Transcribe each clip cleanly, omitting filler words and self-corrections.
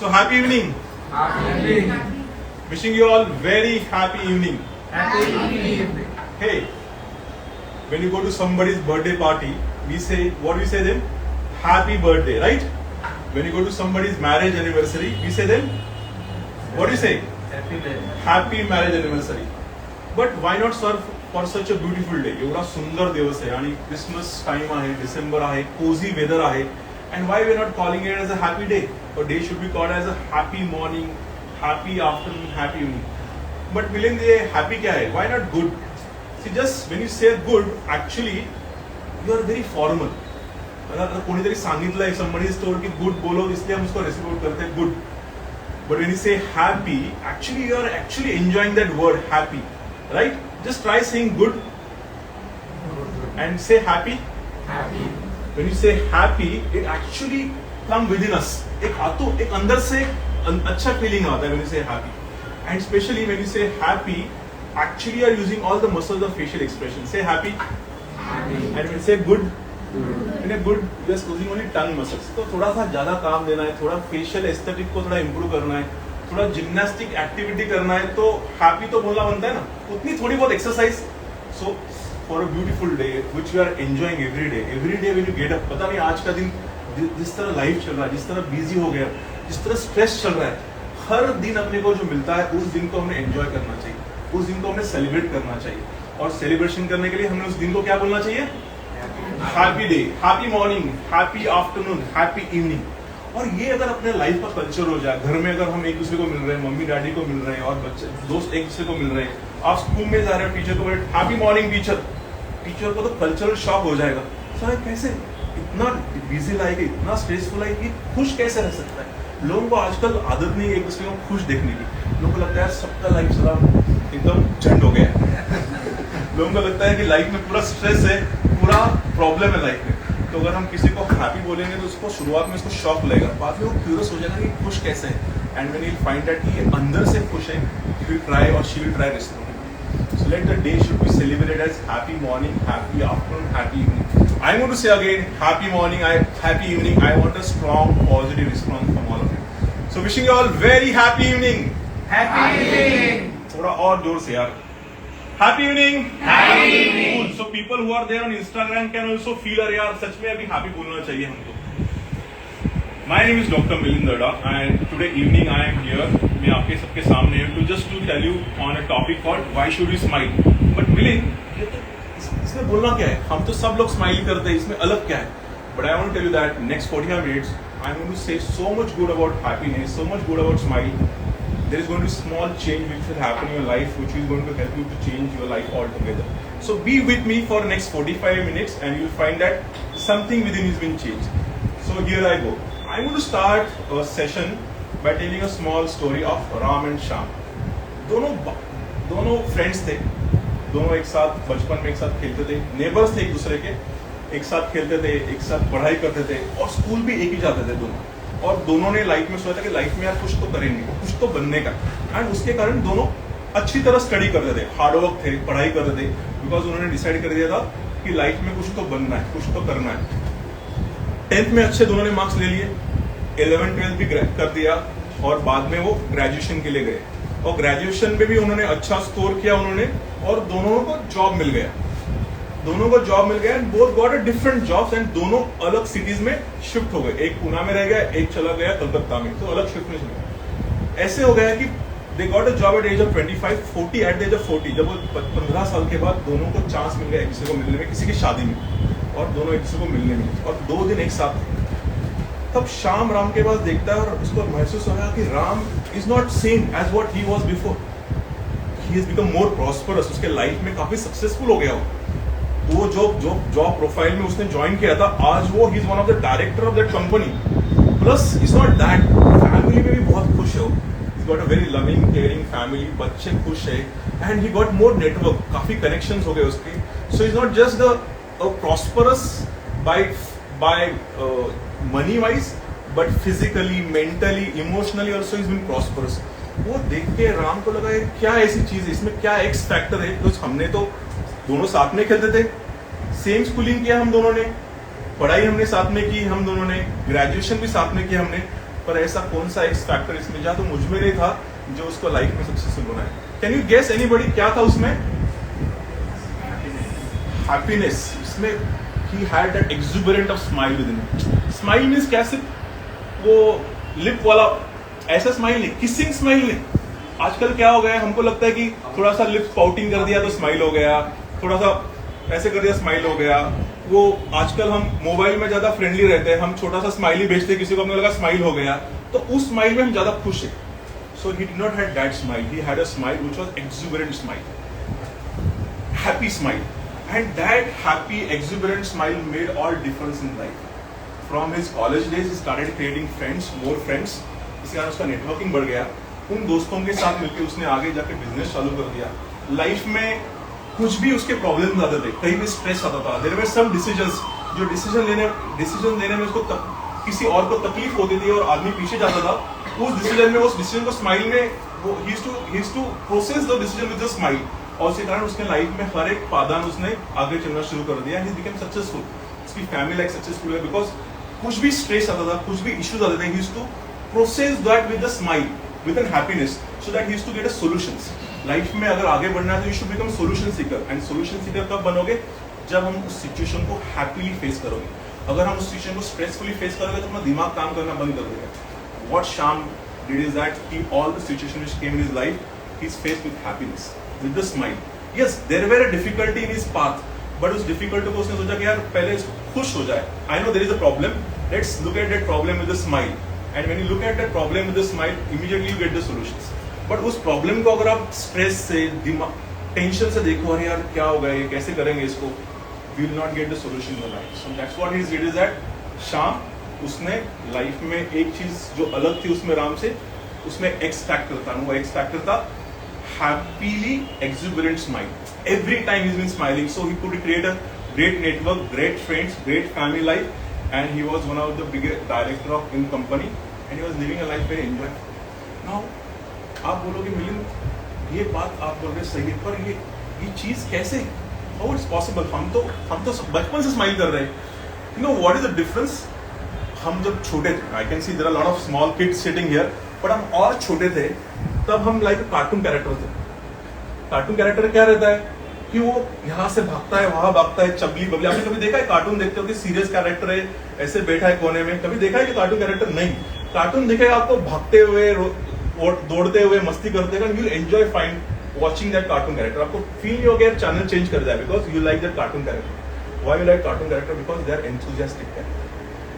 So happy evening. Happy evening. Wishing you all very happy evening. Happy evening. Hey, when you go to somebody's birthday party, we say, what do we say then? Happy birthday, right? When you go to somebody's marriage anniversary, we say then, what do you say? Happy day. Happy marriage anniversary. But why not serve for such a beautiful day? एवढा सुंदर दिवस आहे आणि Christmas time आहे, December आहे, cosy weather आहे. And why we are not calling it as a happy day? A day should be called as a happy morning, happy afternoon, happy evening. But Milind, ये happy क्या है? Why not good? See, just when you say good, actually you are very formal. अगर कोणीतरी सांगितलंय, somebody is told कि good बोलो, इसलिए हम उसको reciprocate करते हैं good. But when you say happy, actually you are actually enjoying that word happy, right? Just try saying good and say happy. Happy. When you say happy, it actually come within us. एक अंदर से अच्छा feeling आता है when you say happy. And especially when you say happy, actually you are using all the muscles of facial expression. Say happy. Happy. And when you say good, when you good, you are using only tongue muscles. तो थोड़ा सा ज़्यादा काम देना है, थोड़ा facial aesthetic को थोड़ा improve करना है, थोड़ा जिम्नास्टिक एक्टिविटी करना है, तो happy तो बोलना बनता है ना, उतनी थोड़ी बहुत exercise. So for a beautiful day which you are enjoying every day when you get up, पता नहीं आज का दिन जिस तरह लाइफ चल रहा है, जिस तरह बिजी हो गया, जिस तरह स्ट्रेस चल रहा है, हर दिन अपने को जो मिलता है उस दिन को हमें एंजॉय करना चाहिए, उस दिन को हमें सेलिब्रेट करना चाहिए. और सेलिब्रेशन करने के लिए हमें उस दिन को क्या बोलना चाहिए? Happy day, happy morning, happy afternoon, happy evening. और ये अगर अपने लाइफ का कल्चर हो जाए, घर में अगर हम एक दूसरे को मिल रहे हैं, मम्मी डैडी को मिल रहे हैं और बच्चे दोस्त एक दूसरे को मिल रहे हैं, आप स्कूल में जा रहे हो, टीचर को बोले हैप्पी मॉर्निंग टीचर, टीचर को तो कल्चरल शॉक हो जाएगा. सर कैसे इतना बिजी लाइफ है, इतना स्ट्रेसफुल है, ये खुश कैसे रह सकता है? लोगों को आजकल आदत नहीं है एक दूसरे को खुश देखने की. लोगों को लगता है सबका लाइफ सारा एकदम झंड हो गया है. लोगों को लगता है कि लाइफ में पूरा स्ट्रेस है, पूरा प्रॉब्लम है लाइफ में. तो अगर हम किसी को हैप्पी बोलेंगे तो उसको शुरुआत में उसको शॉक लगेगा, बाद में वो क्यूरियस हो जाएगा कि खुश कैसे है. And when you find that कि अंदर से खुश है, ही विल ट्राई और she will try respond. So let the day should be celebrated as happy morning, happy afternoon, happy evening. I'm going to say again, happy morning, happy evening. I want a strong positive response from all of you. So wishing you all very happy evening. Happy evening. थोड़ा और जोर से यार. Happy evening. Happy evening. Cool. So people who are there on Instagram can also feel अरे यार सच में अभी happy बोलना चाहिए हमको. My name is Dr. Milind Darda and today evening I am here. मैं आपके सबके सामने हूँ to just to tell you on a topic called why should we smile. But Milind, इसमें बोलना क्या है? हम तो सब लोग स्माइल करते हैं, इसमें अलग क्या है? But I want to tell you that next 45 minutes I am going to say so much good about happiness, so much good about smile. There is going to be small change which will happen in your life, which is going to help you to change your life altogether. So be with me for next 45 minutes and you will find that something within you has been changed. So here I go. I'm going to start a session by telling a small story of Ram and Shyam. दोनों friends थे, दोनों एक साथ बचपन में एक साथ खेलते थे, नेबर्स थे एक दूसरे के, एक साथ खेलते थे, एक साथ पढ़ाई करते थे और स्कूल भी एक ही जाते थे दोनों. और दोनों ने लाइफ में सोचा था कि लाइफ में यार कुछ तो करेंगे, कुछ तो बनने का. एंड उसके कारण दोनों अच्छी तरह स्टडी करते थे, हार्डवर्क थे, पढ़ाई करते थे, बिकॉज उन्होंने डिसाइड कर दिया था कि लाइफ में कुछ तो बनना है, कुछ तो करना है. 10th में अच्छे दोनों ने मार्क्स ले लिए, 11th 12th भी कर दिया और बाद में वो ग्रेजुएशन के लिए गए. और ग्रेजुएशन में भी उन्होंने अच्छा स्कोर किया उन्होंने और दोनों को जॉब मिल गया. And both got a different jobs and दोनों अलग सिटीज में शिफ्ट हो गए. एक पुणे में रह गया, एक चला गया कलकत्ता में, तो अलग शिफ्ट में चले. ऐसे हो गया कि they got a job at age of 25, 40 at the age of 40. जब वो 15 साल के बाद दोनों को चांस मिल गया एक दूसरे को मिलने में, किसी की शादी में, और दोनों एक दूसरे को मिलने में और 2 दिन एक साथ थे. तब शाम राम के पास देखता है और उसको महसूस हो रहा कि Ram is not same as what he was before. He has become more prosperous. उसके लाइफ में काफी सक्सेसफुल हो गया वो. वो जॉब प्रोफाइल में उसने ज्वाइन किया था, आज वो he is one of the director of that company. Plus is not that, family में भी बहुत खुश है वो. He got a very loving caring family, बच्चे खुश है and he got more network, काफी कनेक्शंस हो गए उसके. So is not just the prosperous by money wise, but physically, mentally, emotionally also he's been prosperous. वो देख के राम को लगा क्या ऐसी चीज है, इसमें क्या एक्स फैक्टर है. तो हमने तो दोनों साथ में खेलते थे, सेम स्कूलिंग किया हम दोनों ने, पढ़ाई हमने साथ में की हम दोनों ने, ग्रेजुएशन भी साथ में किया हमने, पर ऐसा कौन सा एक्स फैक्टर इसमें जा तो मुझ में नहीं था जो उसको लाइफ में सक्सेसफुल बनाए. कैन यू गेस एनीबॉडी क्या था उसमें? हैप्पीनेस. इसमें he had that exuberant of smile within him. Smile means क्या सिर्फ वो लिप वाला ऐसा स्माइल नहीं, किसिंग स्माइल नहीं. आजकल क्या हो गया है, हमको लगता है कि थोड़ा सा लिप पाउटिंग कर दिया तो स्माइल हो गया, थोड़ा सा ऐसे कर दिया स्माइल हो गया. वो आजकल हम मोबाइल में ज्यादा फ्रेंडली रहते हैं, हम छोटा सा स्माइली भेजते हैं किसी को, हमने लगा स्माइल हो गया तो उस स्माइल में हम ज्यादा खुश है. So he did not had that smile, he had a smile which was exuberant smile, happy smile. And that happy, exuberant smile made all difference in life. From his college days, he started creating friends, more friends. इसके कारण उसका networking बढ़ गया. उन दोस्तों के साथ मिलकर उसने आगे जाके बिजनेस चालू कर दिया. लाइफ में कुछ भी उसके प्रॉब्लम्स आते थे, कहीं भी स्ट्रेस आता था. There were some decisions जो डिसीजन लेने में उसको किसी और को तकलीफ होती थी और आदमी पीछे जाता था. उस डिसीजन में, उस डिसीजन को स्माइल में वो he used to process the decision with a smile. और इसी कारण उसके लाइफ में हर एक पादान उसने आगे चलना शुरू कर दिया. He became successful. उसकी फैमिली लाइफ सक्सेसफुल है बिकॉज कुछ भी स्ट्रेस आता था, कुछ भी इश्यूज आते थे, he used to process that with a smile, with an happiness, so that he used to get a solutions. Life में अगर आगे बढ़ना है तो you should become solution seeker. And solution seeker कब बनोगे? जब हम उस सिचुएशन को हैप्पीली फेस करोगे. अगर हम उस सिचुएशन को स्ट्रेसफुली फेस करोगे तो अपना दिमाग काम करना बंद कर देगा. व्हाट शाम did is that he all the situation which came in his life he is faced with happiness, with the smile. Yes, there were a difficulty in his path, but उस difficulty को उसने सोचा कि यार पहले खुश हो जाए. I know there is a problem. Let's look at that problem with a smile. And when you look at that problem with a smile, immediately you get the solutions. But उस problem को अगर आप stress से, tension से देखो, अरे यार क्या होगा ये, कैसे करेंगे इसको, we will not get the solution in your life. So that's what he did is that शाम उसने लाइफ में एक चीज जो अलग थी उसमें राम से, उसमें X factor था. वो X factor था happily exuberant smile. Every time he's been smiling, so he could create a great network, great friends, great family life, and he was one of the biggest director of in company, and he was living a life very enjoy. Now, आप बोलोगे मिलिंद ये बात आप बोल रहे सही है, पर ये चीज कैसे? How it's possible? हम तो बचपन से स्माइल कर रहे हैं. You know what is the difference? हम जब छोटे थे, I can see there are a lot of small kids sitting here, but हम और छोटे थे तब हम लाइक कार्टून कैरेक्टर थे. कार्टून कैरेक्टर क्या रहता है कि वो यहाँ से भागता है, वहां भागता है, चबली बबली. आपने कभी देखा है कार्टून देखते हो कि सीरियस कैरेक्टर है ऐसे बैठा है कोने में? कभी देखा है कि कार्टून कैरेक्टर? नहीं. कार्टून दिखेगा आपको भागते हुए, दौड़ते हुए, मस्ती करते हुए. You will enjoy find watching that cartoon character. आपको फील नहीं होगा चैनल चेंज कर जाए because you like that cartoon character. Why you like cartoon character? Because they are enthusiastic character.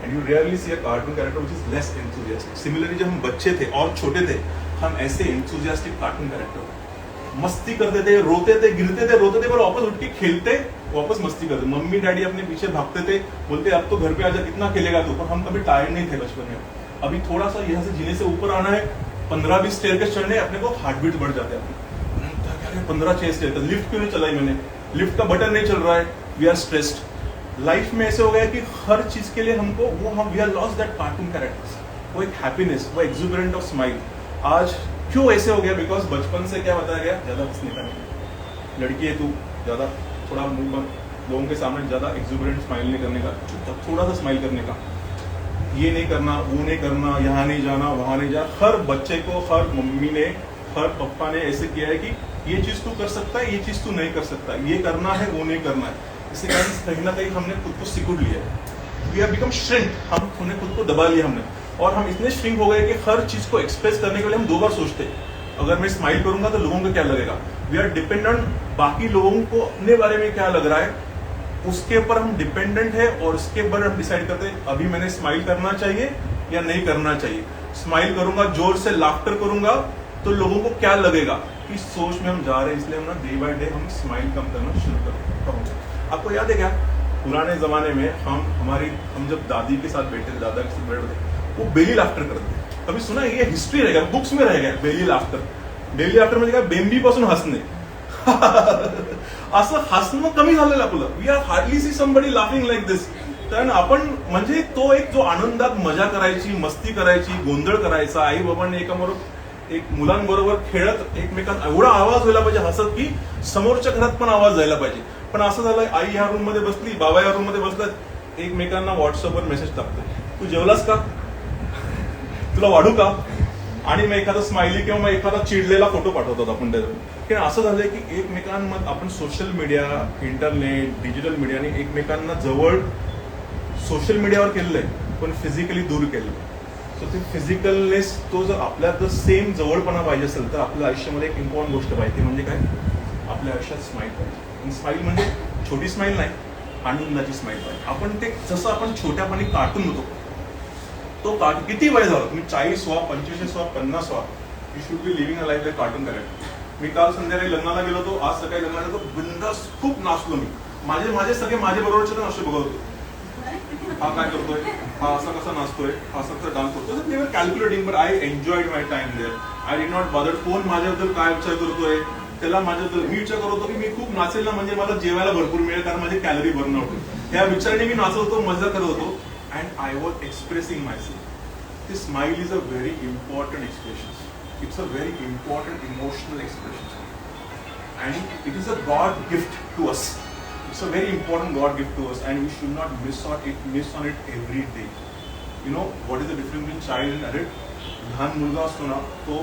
And you rarely see a cartoon character which is less enthusiastic. Similarly, जब हम बच्चे थे और छोटे थे, हम ऐसे enthusiastic cartoon character मस्ती करते थे, रोते थे, गिरते थे, रोते थे, पर वापस उठ के खेलते, वापस मस्ती करते. मम्मी डैडी अपने पीछे भागते थे, बोलते अब तो घर पे आजा, कितना खेलेगा तू. पर हम कभी टायर्ड नहीं थे बचपन में. अभी थोड़ा सा यहाँ से जीने से ऊपर आना है, 15-20 स्टेयरकेस चढ़ने, अपने को हार्ट बीट बढ़ जाते हैं. 15-6 स्टेयरकेस, लिफ्ट क्यों नहीं चलाई मैंने, लिफ्ट का बटन नहीं चल रहा है, वी आर स्ट्रेस्ड. लाइफ में ऐसे हो गया कि हर चीज के लिए हमको we are lost that cartoon characters, वो एक हैप्पीनेस, वो एक्सुबरेंट ऑफ स्माइल. आज क्यों ऐसे हो गया? बिकॉज बचपन से क्या बताया गया, ज्यादा हंसने का नहीं, लड़की है तू, ज्यादा थोड़ा मुंह बंद, लोगों के सामने ज्यादा एक्सुबरेंट स्माइल नहीं करने का, चुपचाप थोड़ा सा स्माइल करने का, ये नहीं करना, वो नहीं करना, यहाँ नहीं जाना, वहां नहीं जाना. हर बच्चे को, हर मम्मी ने, हर पापा ने ऐसे किया है कि ये चीज तू कर सकता है, ये चीज तू नहीं कर सकता, ये करना है, वो नहीं करना है. इसी कारण कहीं ना कहीं हमने खुद को सिकुड़ लिया है. We have become shrink. हमने खुद को दबा लिया हमने, और हम इतने श्रिंक हो गए कि हर चीज को एक्सप्रेस करने के लिए हम 2 बार सोचते हैं. अगर मैं स्माइल करूंगा तो लोगों को क्या लगेगा. वी आर डिपेंडेंट, बाकी लोगों को अपने बारे में क्या लग रहा है उसके ऊपर हम डिपेंडेंट है, और उसके ऊपर हम डिसाइड करते हैं अभी मैंने स्माइल करना चाहिए या नहीं करना चाहिए. स्माइल करूंगा, जोर से लाफ्टर करूंगा तो लोगों को क्या लगेगा. इस सोच में हम जा रहे हैं, इसलिए हम ना डे बाय डे हम स्माइल कम करना शुरू करें. आपको याद है क्या, पुराने जमाने में हम जब दादी के साथ बैठे थे, दादा के साथ बैठे थे, वो बेली लाफ्टर करते थे. कभी सुना? ये हिस्ट्री रहेगा, बुक्स में रहेगा. बेली लाफ्टर म्हणजे काय, बेंबी पासून हसणे. असं हसणं कमी झालेलं आपलं. We are hardly see somebody laughing like this. कारण आपण म्हणजे तो एक जो आनंदात मजा करायची, मस्ती करायची, गोंधळ करायचा, आई बाबांनी एकाबरोबर एक मुलांबरोबर खेळत एकमेकांना एवढा आवाज व्हायला पाहिजे हसत की समोरच्या घरात पण आवाज जायला पाहिजे. पण असं झालंय, आई ह्या रूम मध्ये बसली, बाबा या रूम मध्ये बसलात, एकमेकांना व्हॉट्सअपवर मेसेज टाकतोय, तू जेवलास का, तुला वाढू का? आणि मग एखादा स्माइली किंवा मग एखादा चिडलेला फोटो पाठवतात आपण त्याच्यावर. की असं झालंय की एकमेकांमध्ये आपण सोशल मीडिया, इंटरनेट, डिजिटल मीडियाने एकमेकांना जवळ सोशल मीडियावर केलेलं आहे पण फिजिकली दूर केलं. सो ते फिजिकलनेस तो जर आपल्यात जर सेम जवळपणा पाहिजे असेल तर आपल्या आयुष्यामध्ये एक इम्पॉर्टंट गोष्ट पाहिजे ती म्हणजे काय? आपल्या आयुष्यात स्माईल पाहिजे. आणि स्माईल म्हणजे छोटी स्माईल नाही, आनंदाची स्माईल पाहिजे. आपण ते जसं आपण छोट्यापणी कार्टून होतो तो कार्टून किती वय झालं तुम्ही 40 व्हा, 25 व्हा, 50 व्हा, you should be living a life like cartoon correct. मी काल संध्याकाळी लग्नाला गेलो होतो, आज सकाळी लग्नाला गेलो, बिंदास खूप नाचलो मी. माझे सगळे माझे बरोबरचे तर असे बघत होते. हा काय करतोय, हा असा कसा नाचतोय, हा असा कसा डान्स करतोय. They were calculating but I enjoyed my time there. I did not bother कोण माझ्याबद्दल काय विचार करतोय त्याला. माझ्याबद्दल मी विचार करत होतो की मी खूप नाचेल ना म्हणजे मला जेवायला भरपूर मिळेल कारण माझी कॅलरी बर्न आउट होईल. या विचाराने मी नाचत होतो, मजा करत होतो. And I was expressing my self. The smile is a very important expression. It's a very important emotional expression. And it is a God gift to us. It's a very important God gift to us and we should not miss on it every day. You know, what is the difference between child and adult? लहान मुलगा असतो ना तो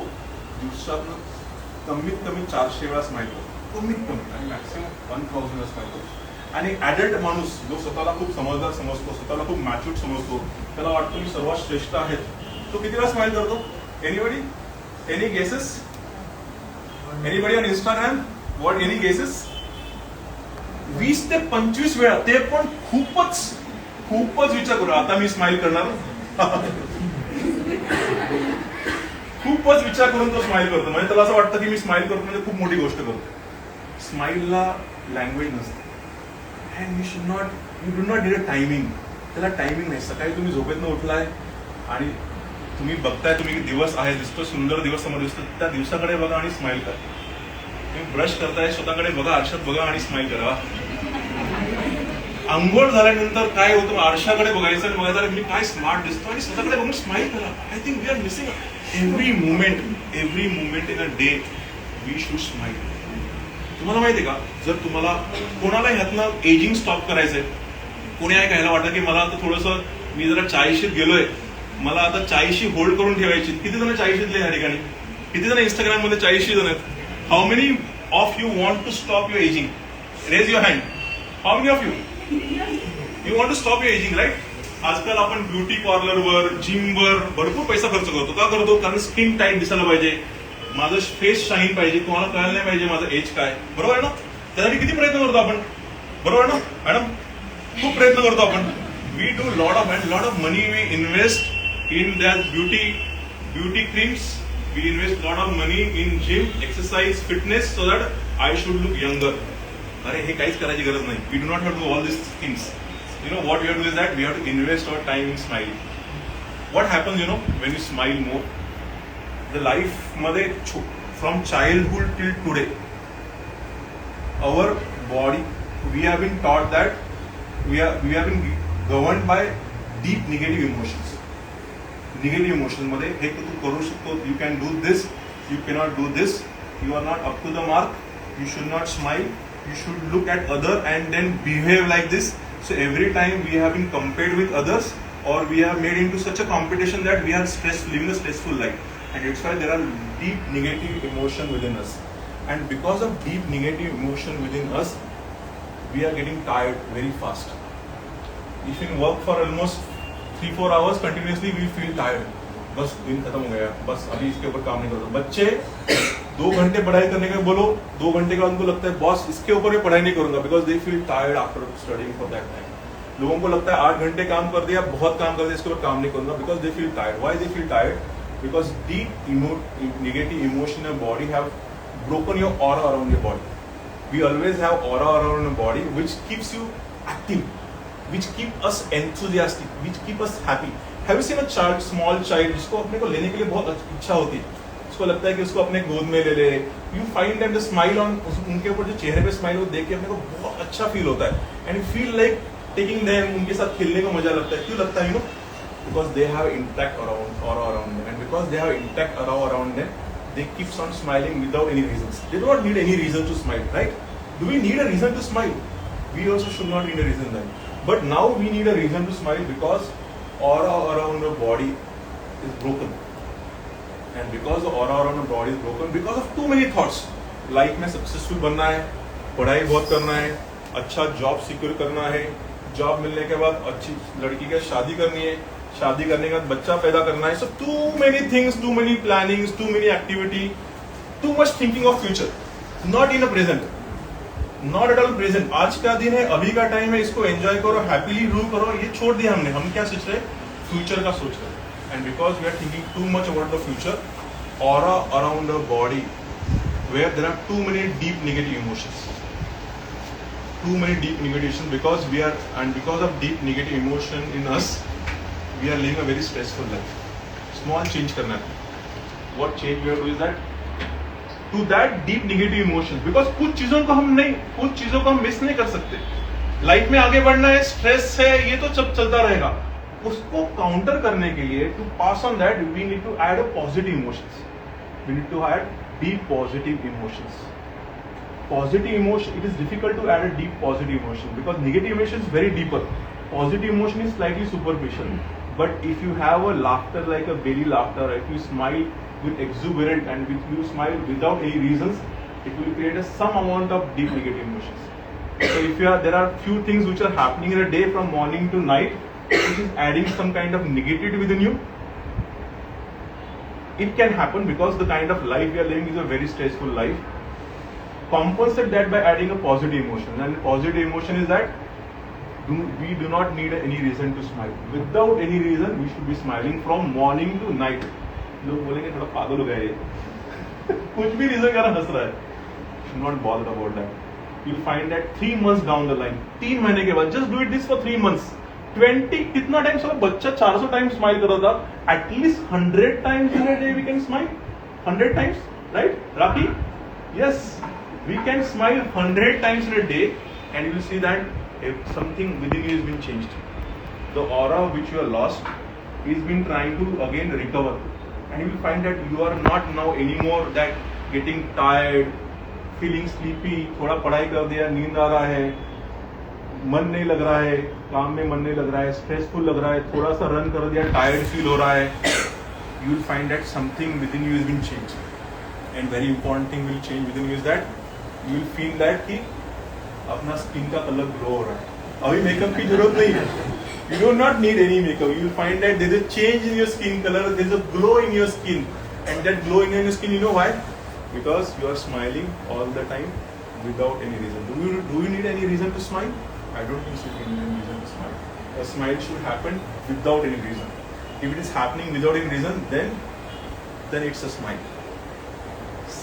दिवसातून कमीत कमी 400 वेळा smile करतो. कमीत कमी आणि मॅक्सिमम 1000 वेळा स्माईल करतो. आणि ॲडल्ट माणूस जो स्वतःला खूप समजदार समजतो, स्वतःला खूप मॅच्युअर्ड समजतो, त्याला वाटतं मी सर्वात श्रेष्ठ आहेत, तो किती वेळा स्माईल करतो? Anybody? Any guesses? Anybody on Instagram? What any guesses? 20 ते 25 वेळा. ते पण खूपच विचार करू आता मी स्माईल करणार. खूपच विचार करून तो स्माईल करतो. म्हणजे त्याला असं वाटतं की मी स्माईल करतो म्हणजे खूप मोठी गोष्ट करतो. स्माईलला लँग्वेज नसते. And you do not need a timing. त्याला टायमिंग नाही. सकाळी तुम्ही झोपेतनं उठलाय आणि तुम्ही बघताय तुम्ही दिवस आहे, दिसतो सुंदर दिवस समोर दिसतो, त्या दिवसाकडे बघा आणि स्माईल करा. तुम्ही ब्रश करताय स्वतःकडे बघा, आरशात बघा आणि स्माईल करा. अंघोळ झाल्यानंतर काय होतं आरशाकडे बघायचं आणि बघायचं मी काय स्मार्ट दिसतो आणि स्वतःकडे बघून स्माईल करा. I think we are missing every moment in a day we should smile. तुम्हाला माहितीये का जर तुम्हाला कोणाला ह्यातनं एजिंग स्टॉप करायचंय, कोणी आहे घ्यायला वाटतं की मला आता थोडंसं मी जरा 40शीत गेलोय, मला आता 40शी होल्ड करून ठेवायची. किती जण 40शीतले ह्या ठिकाणी? किती जण इंस्टाग्राम मध्ये 40शी जण आहेत? How many of you want to stop your aging? Raise your hand. How many of you want to stop your aging right? आजकाल आपण ब्युटी पार्लरवर, जिमवर भरपूर पैसा खर्च करतो. का करतो? कारण स्किन टाईट दिसायला पाहिजे, माझं फेस शाईन पाहिजे, तुम्हाला कळायला नाही पाहिजे माझं एज काय. बरोबर आहे ना? त्यासाठी किती प्रयत्न करतो आपण. बरोबर आहे ना मॅडम? खूप प्रयत्न करतो आपण. We do lot of money we invest in that beauty creams. We invest lot of money in gym, exercise, fitness so that I should look younger. अरे हे काहीच करायची गरज नाही. We do not have to do all these things. You know what we have to do is that we have to invest our time in smiling. What happens, you know, when you smile more? The life मध्ये from childhood till today, our body, we have been taught that we have been governed by deep negative emotions. Negative emotion मध्ये हे तू करू शकतो, you can do this, you cannot do this, you are not up to the mark, you should not smile, you should look at other and then behave like this. So every time we have been compared with others or we are made into such a competition that we are living a stressful life, and it's why there are deep negative emotion within us, and because of deep negative emotion within us we are getting tired very fast. If you work for almost 3-4 hours continuously we feel tired. बस दिन खत्म हो गया, बस अभी इसके ऊपर काम नहीं करूँगा. बच्चे 2 घंटे पढ़ाई करने का बोलो, 2 घंटे के बाद उनको लगता है बॉस इसके ऊपर मैं पढ़ाई नहीं करूंगा, because they feel tired after studying for that time. लोगों को लगता है 8 घंटे काम कर दिया, बहुत काम कर दिया, इसके ऊपर काम नहीं करूंगा, because they feel tired. Why they feel tired? Because deep negative emotion in your body have broken your aura around your body. We always have aura around your body which keeps you active, which keep us enthusiastic, which keep us happy. Have you seen a child, small child, जिसको अपने को लेने के लिए बहुत इच्छा होती है, उसको लगता है कि उसको अपने गोद में ले ले. You find them the smile on, उनके ऊपर जो चेहरे पे स्माइल हो देख के अपने को बहुत अच्छा फील होता है, and you feel like taking them, उनके साथ खेलने को मजा लगता है. क्यों लगता है? Because they have intact aura around them, and because they have intact aura around them, they keep on smiling without any reasons. They do not need any reason to smile, right? Do we need a reason to smile? We also should not need a reason then. But now we need a reason to smile because aura around the body is broken. And because the aura around the body is broken, because of too many thoughts. Life में successful बनना है, पढ़ाई बहुत करना है, अच्छा job secure करना है, जॉब मिलने के बाद अच्छी लड़की के शादी करनी है, शादी करने के बाद बच्चा पैदा करना है. So too many things, too many plannings, too many activity, too much thinking of future, not in a present, not at all present. आज का दिन है, अभी का टाइम है, इसको एंजॉय करो, हैप्पीली रूल करो. ये छोड़ दिया हमने. हम क्या सोच रहे हैं? फ्यूचर का सोच रहे हैं. And because we are thinking too much about the future, aura around the body, where there are too many deep negative emotions, because we are, and because of deep negative emotion in us, we are living a very stressful life. Small change करना है. What change we have to do is that to that deep negative emotions, because कुछ चीजों को हम miss नहीं कर सकते. Life में आगे बढ़ना है, स्ट्रेस है, ये तो सब चलता रहेगा. उसको काउंटर करने के लिए, to pass on that, we need to add a positive emotions. We need to add deep positive emotions. Positive emotion, it is difficult to add a deep positive emotion because negative emotion is very deeper. Positive emotion is slightly superficial. But if you have a laughter like a belly laughter, if you smile with exuberant and if you smile without any reasons, it will create some amount of deep negative emotions. So if there are few things which are happening in a day from morning to night, which is adding some kind of negativity within you, it can happen because the kind of life we are living is a very stressful life. Compensate that by adding a positive emotion. And positive emotion is that we do not need any reason to smile. Without any reason, we should be smiling from morning to night. लोग बोलेंगे थोड़ा पागल हो गया ये. कुछ भी reason कारण हंस रहा है. Should not bother about that. You'll find that 3 months down the line, 3 महीने के बाद, just do it this for 3 months. 20 कितना टाइम साला बच्चा 400 टाइम स्माइल कर रहा था. At least 100 times in a day we can smile. 100 times, right Rakhi? Yes, we can smile 100 times in a day and you will see that something within you has been changed. The aura which you are lost is been trying to again recover and you will find that you are not now anymore that getting tired, feeling sleepy. थोड़ा पढ़ाई कर दिया, नींद आ रहा है, मन नहीं लग रहा है, काम में मन नहीं लग रहा है, स्ट्रेसफुल लग रहा है, थोड़ा सा रन कर दिया, टायर्ड फील हो रहा है. You will find that something within you has been change. And very important thing will change within you is that you will feel that कि अपना स्किन का कलर ग्लो हो रहा है. अभी मेकअप की जरूरत नहीं है. You do not need any makeup. You will find that there is a change in your skin colour, there is a glow in your skin. And that glow in your skin, you know why? Because you are smiling all the time without any reason. Do you need any reason to smile? I don't think so. You need any reason to smile. A smile should happen without any reason. If it is happening without any reason, then it's a smile.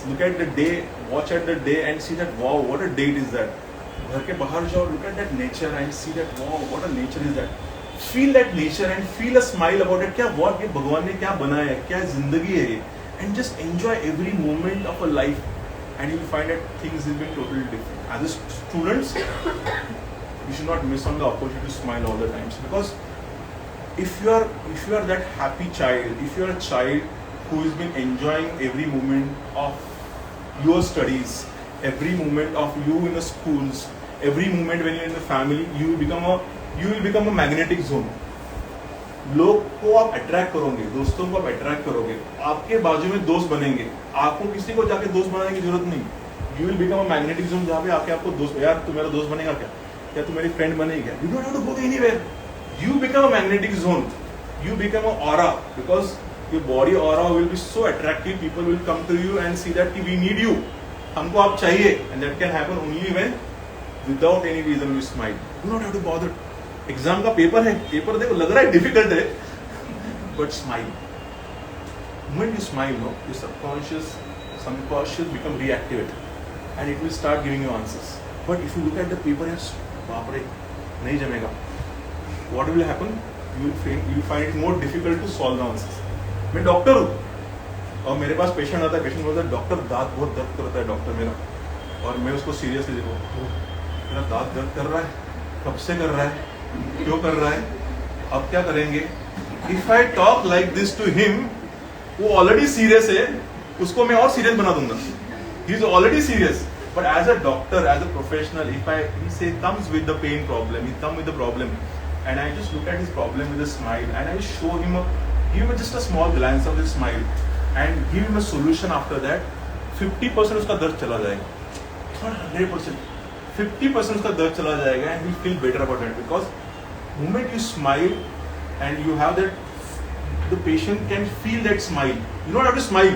Look at the day, watch at the day and see that wow, what a day it is that. घर के बाहर जाओ, look at that nature and see that wow, what a nature is that. Feel that nature and feel a smile about it. क्या what ये भगवान ने क्या बनाया है, क्या जिंदगी है ये. And just enjoy every moment of a life, and you will find that things will be totally different. As a students, you should not miss on the opportunity to smile all the times, because if you are that happy child, if you are a child who has been enjoying every moment of your studies, every moment of you in the schools, every moment when you are in the family, you will become a magnetic zone. लोग को आप attract करोगे, दोस्तों को आप attract करोगे, आपके बाजू में दोस्त बनेंगे. आपको किसी को जाके दोस्त बनाने की जरूरत नहीं. You will become a magnetic zone, जहाँ पे आके आपको दोस्त, यार तू मेरा दोस्त बनेगा क्या तू मेरी फ्रेंड बनेगी क्या? You don't have to go anywhere. You become a magnetic zone, you become a aura, because your body aura will be so attractive. People will come to you and see that we need you, हमको आप चाहिए. And that can happen only when without any reason you smile. Do not have to bother. Exam का paper है, paper देखो लग रहा है difficult है, but smile. When you smile, no, your subconscious become reactivated and it will start giving you answers. But if you look at the paper, yes, बाप रे नहीं जमेगा. What will happen? You will find it more difficult to solve the answers. मैं doctor हूँ और मेरे पास patient आता है, patient बोलता है डॉक्टर दांत बहुत दर्द करता है डॉक्टर मेरा, और मैं उसको सीरियसली देखो, मेरा दांत दर्द कर रहा है, कब से कर रहा है, क्यों कर रहा है, अब क्या करेंगे. If I talk like this to him, वो ऑलरेडी सीरियस है, उसको मैं और सीरियस बना दूंगा. He is already serious. But as a doctor, as a professional, if he say comes with the pain problem, he come with the problem, and I just look at his problem with a smile and I show him give him just a small glance of his smile and give him a solution after that. 50% उसका दर्द चला जाएगा, 100%, 50% उसका दर्द चला जाएगा and he'll feel better about it, because moment you smile and you have that, the patient can feel that smile. You don't have to smile.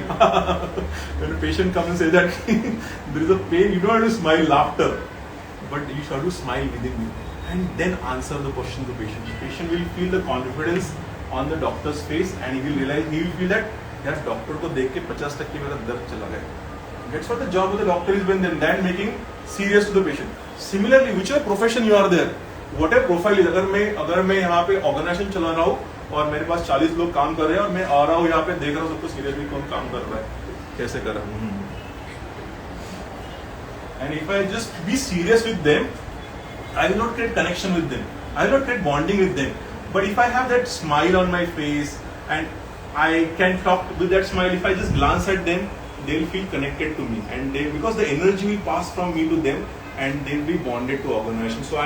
When a patient comes and says that there is a pain, you don't have to smile, laughter, but you have to smile within you and then answer the question to the patient. The patient will feel the confidence on the doctor's face and he will realize, he will feel that यार doctor को देख के 50% मेरा दर्द चला गया. That's what the job of the doctor is, when then making serious to the patient. Similarly, whichever profession you are there, whatever profile is, अगर मैं यहाँ पे ऑर्गेनाइजेशन चला रहा हूँ और मेरे पास 40 लोग काम कर रहे हैं और मैं आ रहा हूँ यहाँ पे देख रहा हूँ सबको सीरियसली कौन काम कर रहा है, कैसे कर रहा हूँ. And if I just be serious with them, I will not create connection with them. I will not create bonding with them. But if I have that smile on my face and I can talk with that smile, if I just glance at them, they will feel connected to me, and because the energy will pass from me to them and they will be bonded to organization. So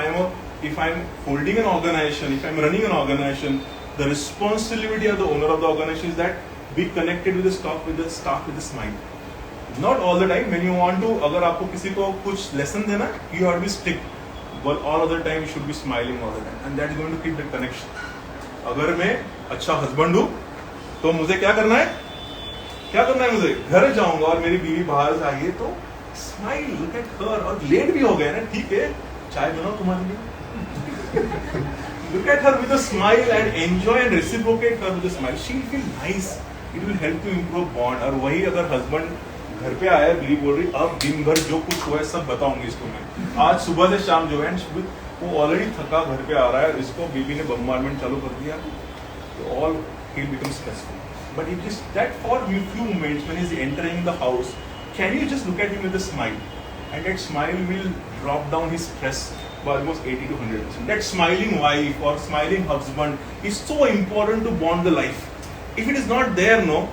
if I am holding an organization, if I am running an organization, the responsibility of the owner of the organization is that be connected with the staff with a smile. Not all the time. When you want to, अगर आपको किसी को कुछ lesson देना, you have to be strict. But all other time you should be smiling all the time, and that is going to keep the connection. अगर मैं अच्छा husband हूँ, तो मुझे क्या करना है? मुझे घर जाऊंगा और मेरी बीवी बाहर से आई है तो स्माइल, लुक एट हर. और लेट भी हो गया ना, ठीक है, चाय बनाओ तुम्हारे लिए. Look at her with a smile and enjoy and reciprocate her with a smile. She will feel nice. It will help to improve bond. और वही अगर husband घर पे आया, बीवी बोल रही अब दिन भर जो कुछ हुआ है सब बताऊंगी इसको मैं. आज सुबह से शाम जो है वो ऑलरेडी थका घर पे आ रहा है, इसको बीवी ने बम्बारमेंट चालू कर दिया, तो all he'll become stressful. But if just that for a few moments when he's entering the house, can you just look at him with a smile, and that smile will drop down his stress by almost 80 to 100%. That smiling wife or smiling husband is so important to bond the life. If it is not there, no,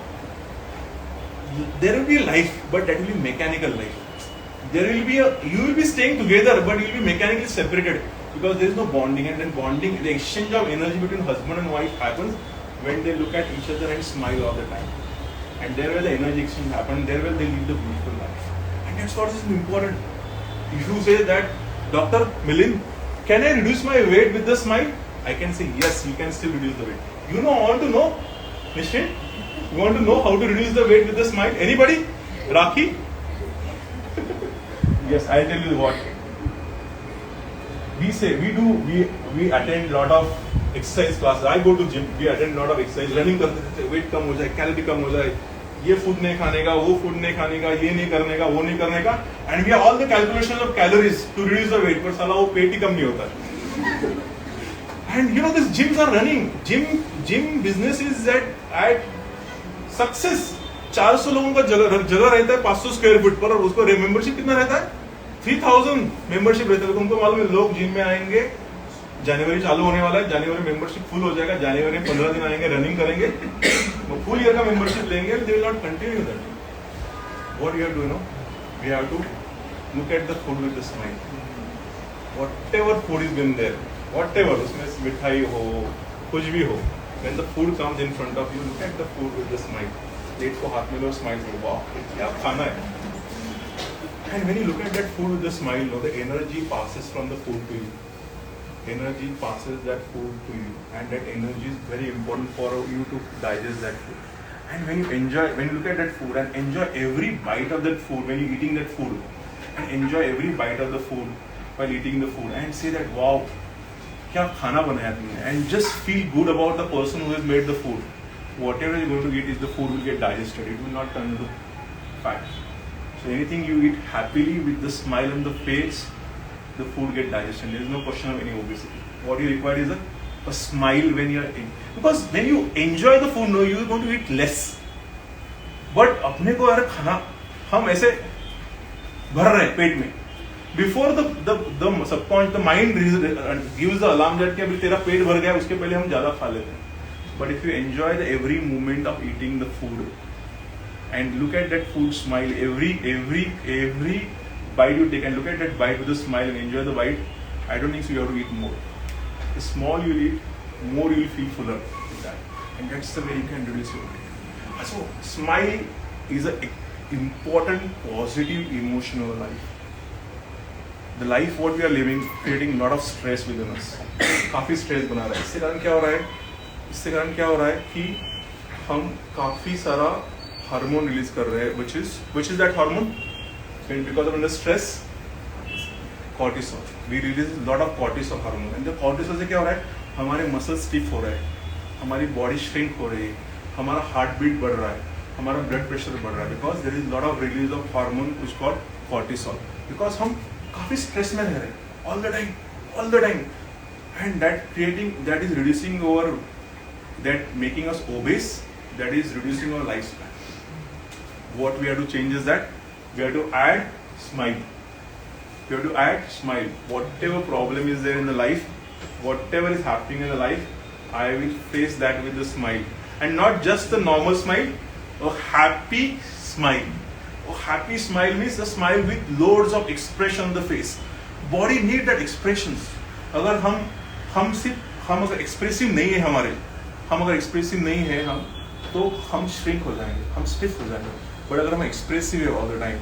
there will be life, but that will be mechanical life. You will be staying together, but you will be mechanically separated because there is no bonding. And then bonding, the exchange of energy between husband and wife happens when they look at each other and smile all the time. And there where the energy exchange happens, there where they live the beautiful life. And that's what is important. If you say that, Dr. Milind, can I reduce my weight with the smile? I can say yes, you can still reduce the weight. You know, I want to know, Nishin, you want to know how to reduce the weight with the smile? Anybody? Rakhi? Yes, I'll tell you what. We attend lot of exercise classes. I go to gym, we attend lot of exercise, running करते थे, weight कम हो जाए, calorie कम हो जाए, ये food नहीं खाने का, वो food नहीं खाने का, ये नहीं करने का, वो नहीं करने का, and we have all the calculations of calories to reduce the weight, पर साला वो पेट ही कम नहीं होता. And you know these gyms are running, gym business is at success. 400 लोगों का जगह रहता है 500 स्क्वायर फुट पर, और उसको मेंबरशिप कितना रहता है 3000 मेंबरशिप रहता है. तुमको मालूम है लोग जिम में आएंगे, जनवरी चालू होने वाला है, जनवरी मेंबरशिप फुल हो जाएगा, जनवरी में 15 दिन आएंगे, रनिंग करेंगे, वो फुल ईयर का मेंबरशिप लेंगे, they will not continue that. What you have to know, we have to look at the food with the smile. Whatever food is been there, whatever, उसमें मिठाई हो, कुछ भी हो, when the food comes in front of you, look at the food with the smile. Plate को हाथ में लो, smile करो, वाह क्या खाना है. And when you look at that food with a smile, no, the energy passes from the food to you. Energy passes that food to you, and that energy is very important for you to digest that food. And when you look at that food and enjoy every bite of that food, when you're eating that food, and enjoy every bite of the food while eating the food, and say that wow, क्या खाना बनाया तुमने, and just feel good about the person who has made the food. Whatever you're going to eat, is the food will get digested. It will not turn into fat. So anything you eat happily with the smile on the face, the food get digested. There is no question of any obesity. What you require is a smile when you are eating. Because when you enjoy the food, no, you are going to eat less. But अपने को यार खाना हम ऐसे भर रहे हैं पेट में. Before the subconscious, the mind gives the alarm that कि अभी तेरा पेट भर गया, उसके पहले हम ज़्यादा खा लेते हैं. But if you enjoy the every moment of eating the food, and look at that food, smile every bite you take, and look at that bite with a smile and enjoy the bite, I don't think so you have to eat more. The small you eat, more you will feel fuller with that. and that's the way you can reduce your weight. So smile is an important positive emotion in our life. The life what we are living creating lot of stress within us. काफी stress बना रहा है. इससे कारण क्या हो रहा है कि हम काफी सारा हार्मोन रिलीज कर रहे हैं, which is that hormone because of under stress, cortisol. We release a lot of cortisol hormone, and the cortisol से क्या हो रहा है, हमारे मसल स्टिफ हो रहे हैं, हमारी बॉडी श्रिंक हो रही है, हमारा हार्ट बीट बढ़ रहा है, हमारा ब्लड प्रेशर बढ़ रहा है, because there is lot of release of hormone which called cortisol. Because हम काफी स्ट्रेस में रह रहे हैं all the time, and that is reducing our, that making us obese, that is reducing our lifespan. What we have to change is that we have to add smile. Whatever problem is there in the life, whatever is happening in the life, I will face that with a smile, and not just the normal smile, a happy smile. A happy smile means a smile with loads of expression on the face. Body need that expressions. अगर हम अगर expressive नहीं है हम तो हम shrink हो जाएंगे, हम स्टिफ हो जाएंगे. बट अगर हम एक्सप्रेसिव है all the time,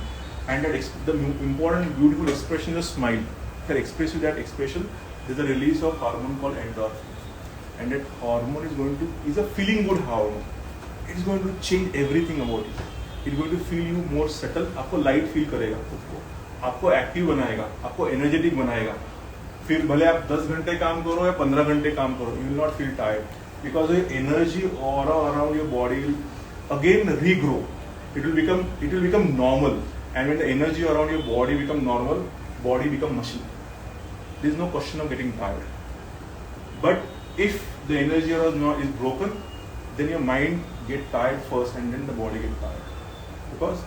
and the important beautiful expression is smile. That expressive, that expression, there is a release of hormone called endorphin, and that hormone is a feeling good hormone. It is going to change everything about you. It is going to feel you more settle. आपको light feel करेगा खुद को, आपको active बनाएगा, आपको energetic बनाएगा. फिर भले आप 10 घंटे काम करो या 15 घंटे काम करो, you will not feel tired, because the energy aura around your body will again regrow. It will become normal, and when the energy around your body become normal, body become machine. There is no question of getting tired. But if the energy around is broken, then your mind get tired first, and then the body get tired. Because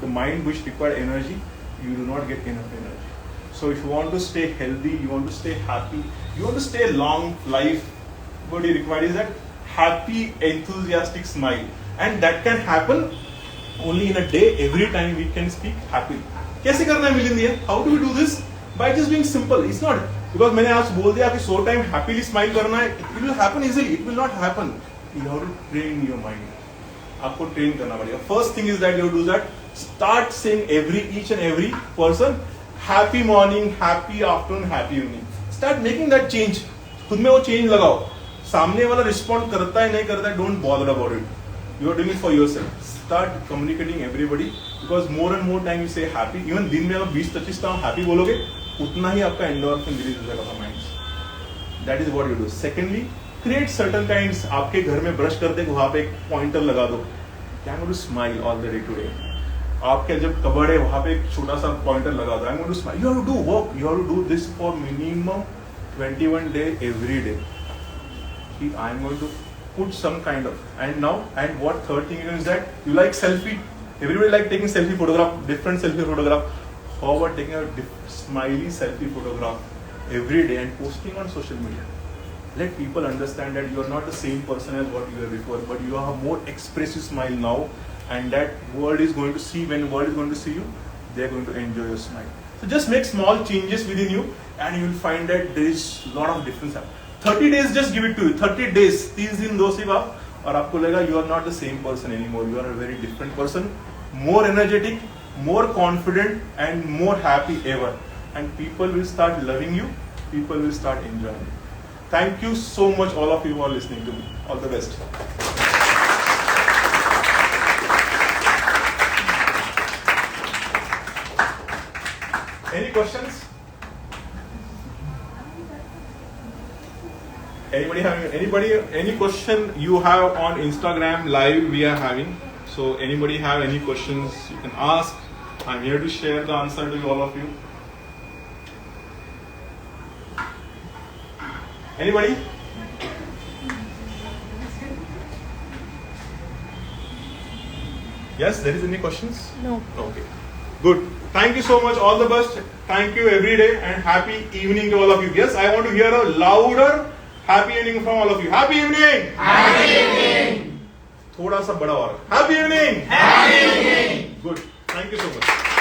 the mind which require energy, you do not get enough energy. So if you want to stay healthy, you want to stay happy, you want to stay long life, what you require is that happy, enthusiastic smile. And that can happen only in a day. Every time we can speak happily. कैसे करना है Milind? How do we do this? By just being simple. It's not because मैंने आज बोल दिया कि 100 time happily smile करना है. It will happen easily. It will not happen. You have to train your mind. आपको ट्रेन करना पड़ेगा. First thing is that you do that. Start saying each and every person happy morning, happy afternoon, happy evening. Start making that change. खुद में वो change लगाओ. सामने वाला respond करता है नहीं करता है, don't bother about it. You are doing it for yourself. Start communicating everybody, because more and more time you say happy. Even दिन में अगर 20-25 टाइम happy बोलोगे, उतना ही आपका endorphin release हो जाएगा अपना mind. That is what you do. Secondly, create certain kinds. आपके घर में ब्रश करते वहाँ पे एक पॉइंटर लगा दो. I'm going to smile all the day today. आपके जब कबर्ड है वहाँ पे एक छोटा सा पॉइंटर लगा दो. I'm going to smile. You have to do work. You have to do this for minimum 21 days every day. I'm going to put some kind of, and what third thing is that you like selfie. Everybody like taking selfie photograph, different selfie photograph. How about taking a smiley selfie photograph every day and posting on social media? Let people understand that you are not the same person as what you were before, but you have a more expressive smile now, and that world is going to see. When world is going to see you, they are going to enjoy your smile. So just make small changes within you, and you will find that there is a lot of difference. 30 days, just give it to you. 30 days, 30 दिन दो सिर्फ आप, और आपको लगेगा you are not the same person anymore. You are a very different person, more energetic, more confident, and more happy ever. And people will start loving you. People will start enjoying you. Thank you so much, all of you who are listening to me. All the best. Any questions? Any question you have on Instagram live we are having. So anybody have any questions, you can ask. I'm here to share the answer to all of you. Anybody? Yes, there is any questions? No. Okay. Good. Thank you so much. All the best. Thank you every day, and happy evening to all of you. Yes, I want to hear a louder happy evening from all of you. Happy evening. Happy evening. थोड़ा सा बड़ा और. Happy evening. Happy evening. Good. Thank you so much.